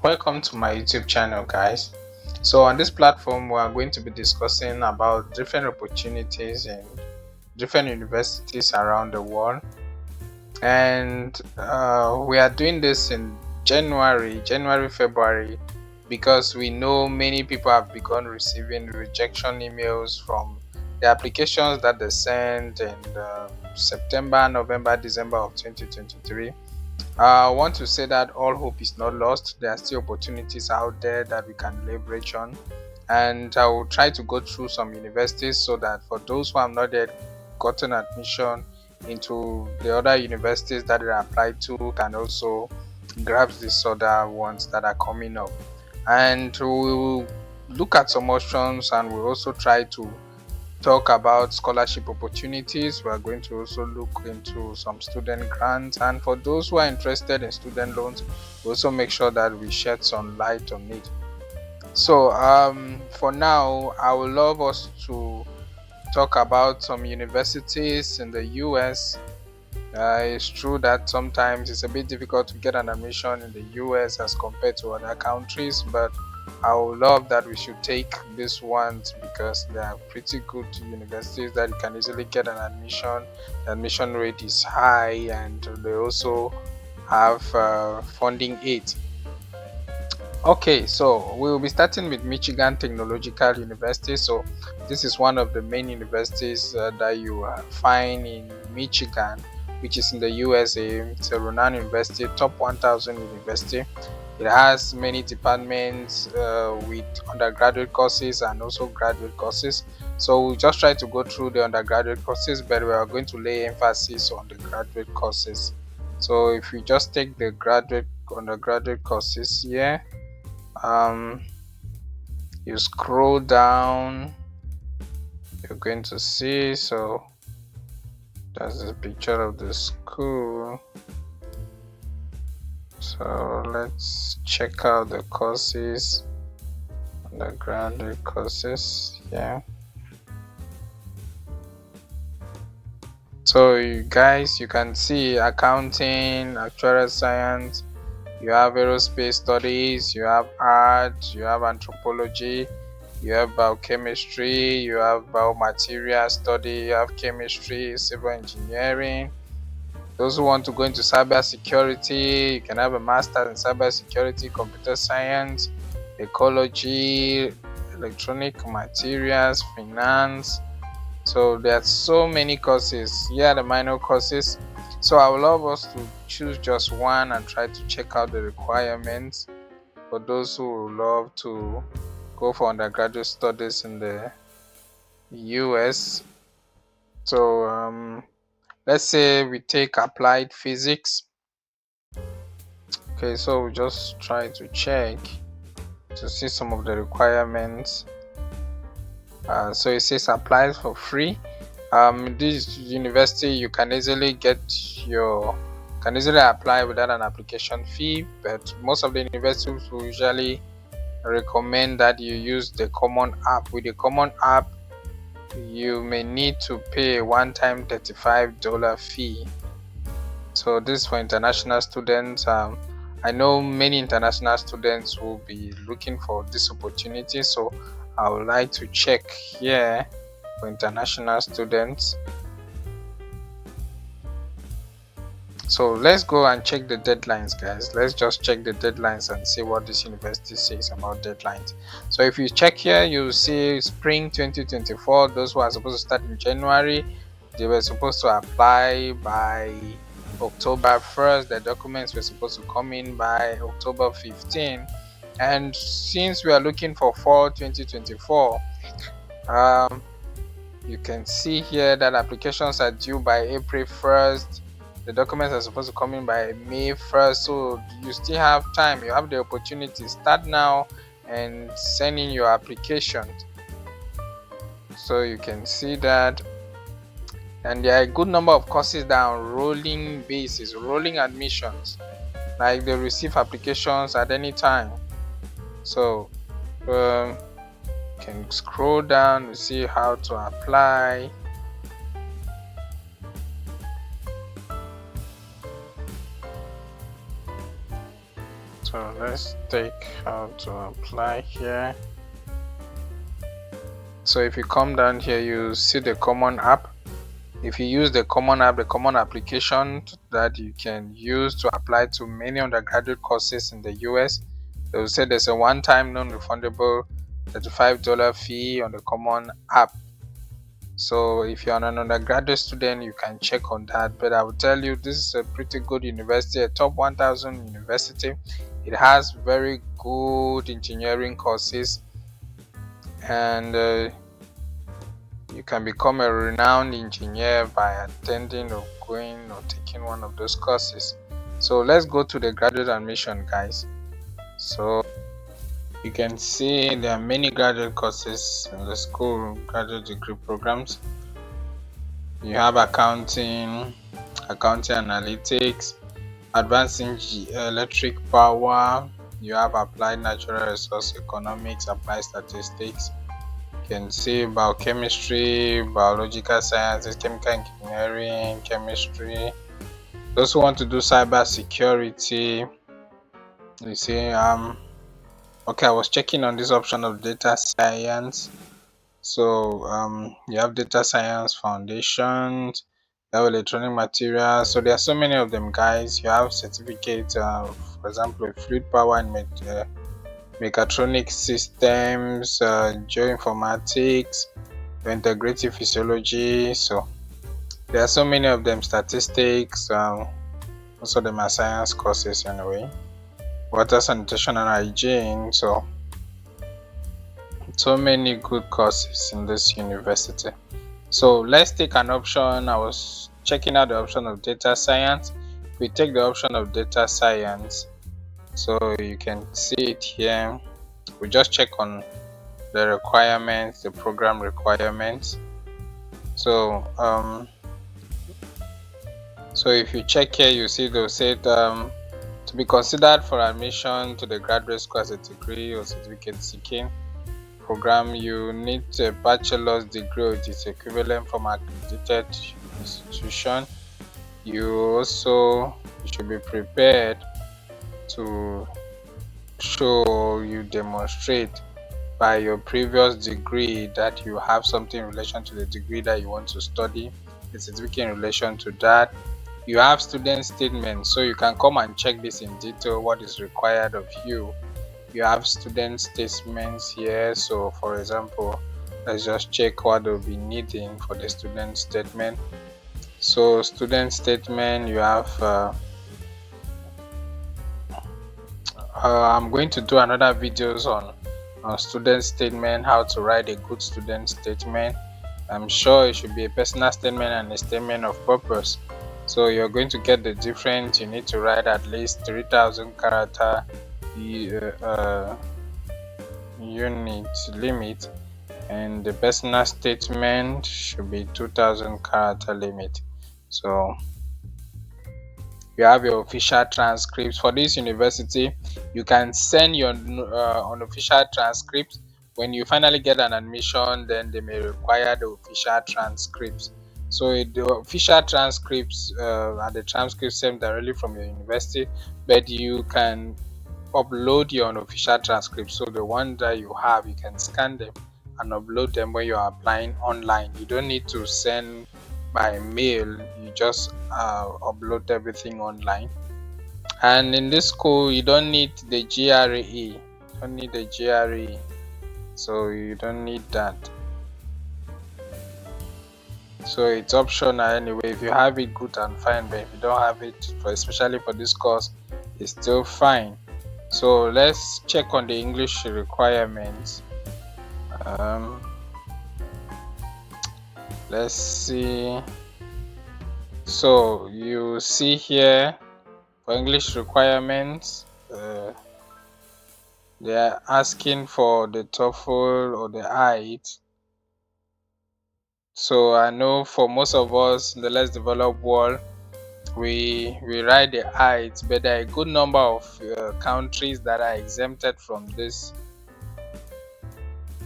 Welcome to my YouTube channel, guys. So on this platform we are going to be discussing about different opportunities in different universities around the world, and we are doing this in January, February, because we know many people have begun receiving rejection emails from the applications that they sent in September, November, December of 2023. I want to say that all hope is not lost. There are still opportunities out there that we can leverage on, and I will try to go through some universities so that for those who have not yet gotten admission into the other universities that they applied to can also grab these other ones that are coming up. And we will look at some options, and we'll also try to talk about scholarship opportunities. We are going to also look into some student grants, and for those who are interested in student loans, we also make sure that we shed some light on it. So for now, I would love us to talk about some universities in the US. It's true that sometimes it's a bit difficult to get an admission in the US as compared to other countries, but I would love that we should take these ones because they are pretty good universities that you can easily get an admission. The admission rate is high, and they also have funding aid. Okay, so we will be starting with Michigan Technological University. So this is one of the main universities that you find in Michigan, which is in the USA. It's a renowned university, top 1000 university. It has many departments with undergraduate courses and also graduate courses. So we just try to go through the undergraduate courses, but we are going to lay emphasis on the graduate courses. So if we just take the undergraduate courses here, you scroll down, you're going to see, so that's a picture of the school. So let's check out the courses, undergraduate courses. Yeah, so you guys, you can see accounting, actuarial science, you have aerospace studies, you have art, you have anthropology, you have biochemistry, you have biomaterial study, you have chemistry, civil engineering. Those who want to go into cyber security, you can have a master's in cyber security, computer science, ecology, electronic materials, finance. So there are so many courses. Here are the minor courses. So I would love us to choose just one and try to check out the requirements for those who would love to go for undergraduate studies in the US. So let's say we take applied physics. Okay, so we just try to check to see some of the requirements. So it says apply for free. This university you can easily apply without an application fee, but most of the universities will usually recommend that you use the common app. With the common app, you may need to pay a one-time $35 fee. So this is for international students. I know many international students will be looking for this opportunity, so I would like to check here for international students. So let's go and check the deadlines, guys. Let's just check the deadlines and see what this university says about deadlines. So if you check here, you'll see spring 2024. Those who are supposed to start in January, they were supposed to apply by October 1st. The documents were supposed to come in by October 15th. And since we are looking for fall 2024, you can see here that applications are due by April 1st. The documents are supposed to come in by May 1st, so you still have time. You have the opportunity. Start now and send in your application. So you can see that, and there are a good number of courses that are on rolling basis, rolling admissions, like they receive applications at any time. So you can scroll down to see how to apply. So let's take how to apply here. So if you come down here, you see the common app. If you use the common app, the common application that you can use to apply to many undergraduate courses in the US, they will say there's a one-time non-refundable $35 fee on the common app. So if you're an undergraduate student, you can check on that. But I will tell you, this is a pretty good university, a top 1000 university. It has very good engineering courses, and you can become a renowned engineer by attending or going or taking one of those courses. So let's go to the graduate admission, guys. So you can see there are many graduate courses in the school, graduate degree programs. You have accounting analytics, advanced electric power. You have applied natural resource economics, applied statistics. You can see biochemistry, biological sciences, chemical engineering, chemistry. Those who want to do cyber security, you see, okay, I was checking on this option of data science. So you have data science foundations, you have electronic materials. So there are so many of them, guys. You have certificates, for example, fluid power and mechatronic systems, geoinformatics, integrative physiology. So there are so many of them. Statistics, most of them are science courses anyway. Water sanitation and hygiene. So many good courses in this university. So let's take an option. I was checking out the option of data science. We take the option of data science, so you can see it here. We just check on the requirements, the program requirements. So if you check here, you see they'll say to be considered for admission to the graduate school as a degree or certificate seeking program, you need a bachelor's degree or its equivalent from accredited institution. You should be prepared to show, you demonstrate by your previous degree that you have something in relation to the degree that you want to study, a certificate in relation to that. You have student statements, so you can come and check this in detail, what is required of you. You have student statements here. So for example, let's just check what they'll be needing for the student statement. So student statement, you have I'm going to do another videos on student statement, how to write a good student statement. I'm sure it should be a personal statement and a statement of purpose. So you're going to get the difference. You need to write at least 3,000 character unit limit, and the personal statement should be 2,000 character limit. So you have your official transcripts. For this university, you can send your unofficial transcripts. When you finally get an admission, then they may require the official transcripts. So the official transcripts are the transcripts sent directly from your university, but you can upload your unofficial transcripts. So the one that you have, you can scan them and upload them when you are applying online. You don't need to send by mail, you just upload everything online. And in this school, you don't need the GRE. So you don't need that. So it's optional anyway. If you have it, good and fine, but if you don't have it, especially for this course, it's still fine. So let's check on the English requirements. Let's see. So you see here for English requirements, they are asking for the TOEFL or the IELTS. So I know for most of us in the less developed world, we write the IELTS, but there are a good number of countries that are exempted from this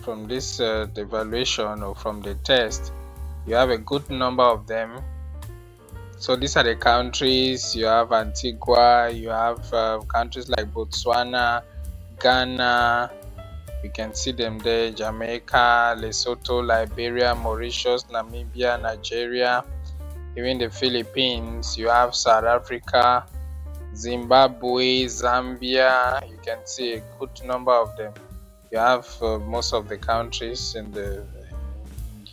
evaluation or from the test. You have a good number of them, So these are the countries. You have Antigua, you have countries like Botswana, Ghana, you can see them there, Jamaica, Lesotho, Liberia, Mauritius, Namibia, Nigeria, even the Philippines. You have South Africa, Zimbabwe, Zambia. You can see a good number of them. You have most of the countries in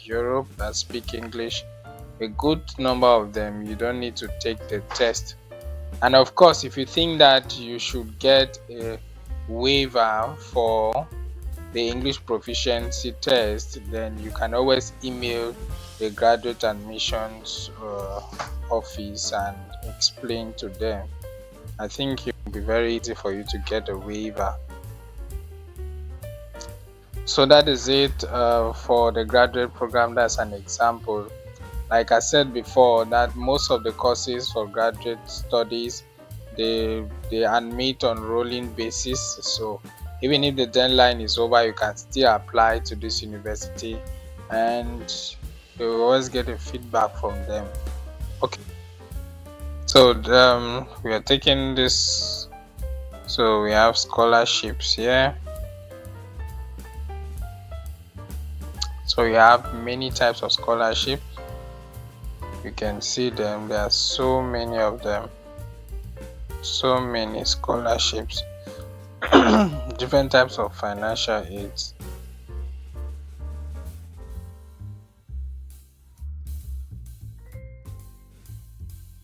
Europe that speak English. A good number of them. You don't need to take the test. And of course, if you think that you should get a waiver for the English proficiency test, then you can always email the graduate admissions office and explain to them. I think it will be very easy for you to get a waiver. So that is it for the graduate program. That's an example. Like I said before, that most of the courses for graduate studies, they admit on rolling basis. So even if the deadline is over, you can still apply to this university and you will always get a feedback from them. Okay, so we are taking this. So we have scholarships here. So we have many types of scholarships. You can see them. There are so many of them. So many scholarships. Different types of financial aids.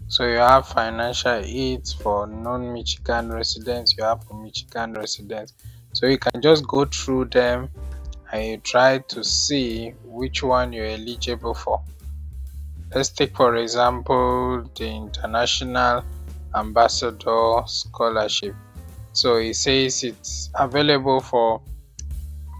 So you have financial aids for non-Michigan residents, you have for Michigan residents. So you can just go through them and you try to see which one you're eligible for. Let's take for example the International Ambassador Scholarship. So it says it's available for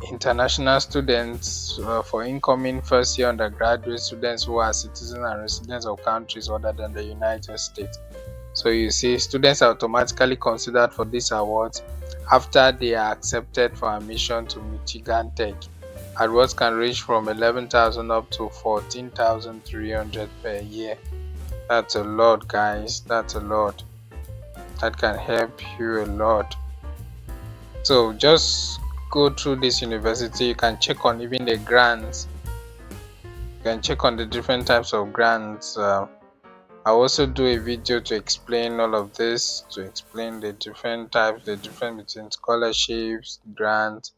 international students, for incoming first year undergraduate students who are citizens and residents of countries other than the United States. So you see, students are automatically considered for these awards after they are accepted for admission to Michigan Tech. Awards can range from 11,000 up to 14,300 per year. That's a lot, guys. That's a lot. That can help you a lot. So just go through this university. You can check on even the grants. You can check on the different types of grants. I'll also do a video to explain all of this, to explain the different types, the difference between scholarships, grants.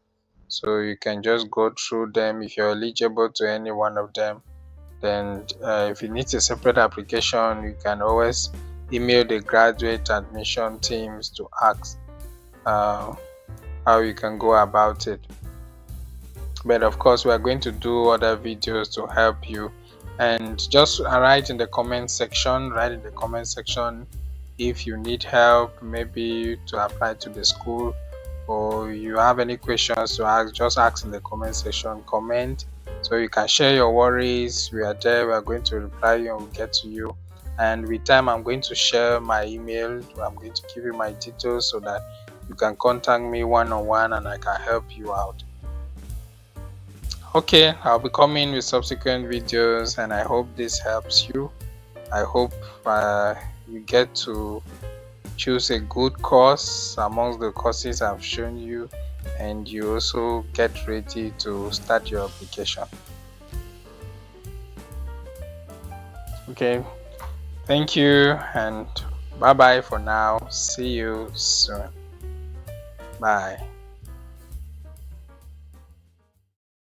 So you can just go through them. If you're eligible to any one of them, then if you need a separate application, you can always email the graduate admission teams to ask how you can go about it. But of course, we are going to do other videos to help you. And just write in the comment section, if you need help, maybe to apply to the school, or you have any questions to ask, just ask in the comment section. Comment so you can share your worries. We are there. We are going to reply you and we'll get to you. And with time, I'm going to share my email. I'm going to give you my details so that you can contact me one-on-one and I can help you out. Okay, I'll be coming with subsequent videos and I hope this helps you. I hope you get to choose a good course amongst the courses I've shown you, and you also get ready to start your application. Okay, thank you and bye bye for now. See you soon. Bye.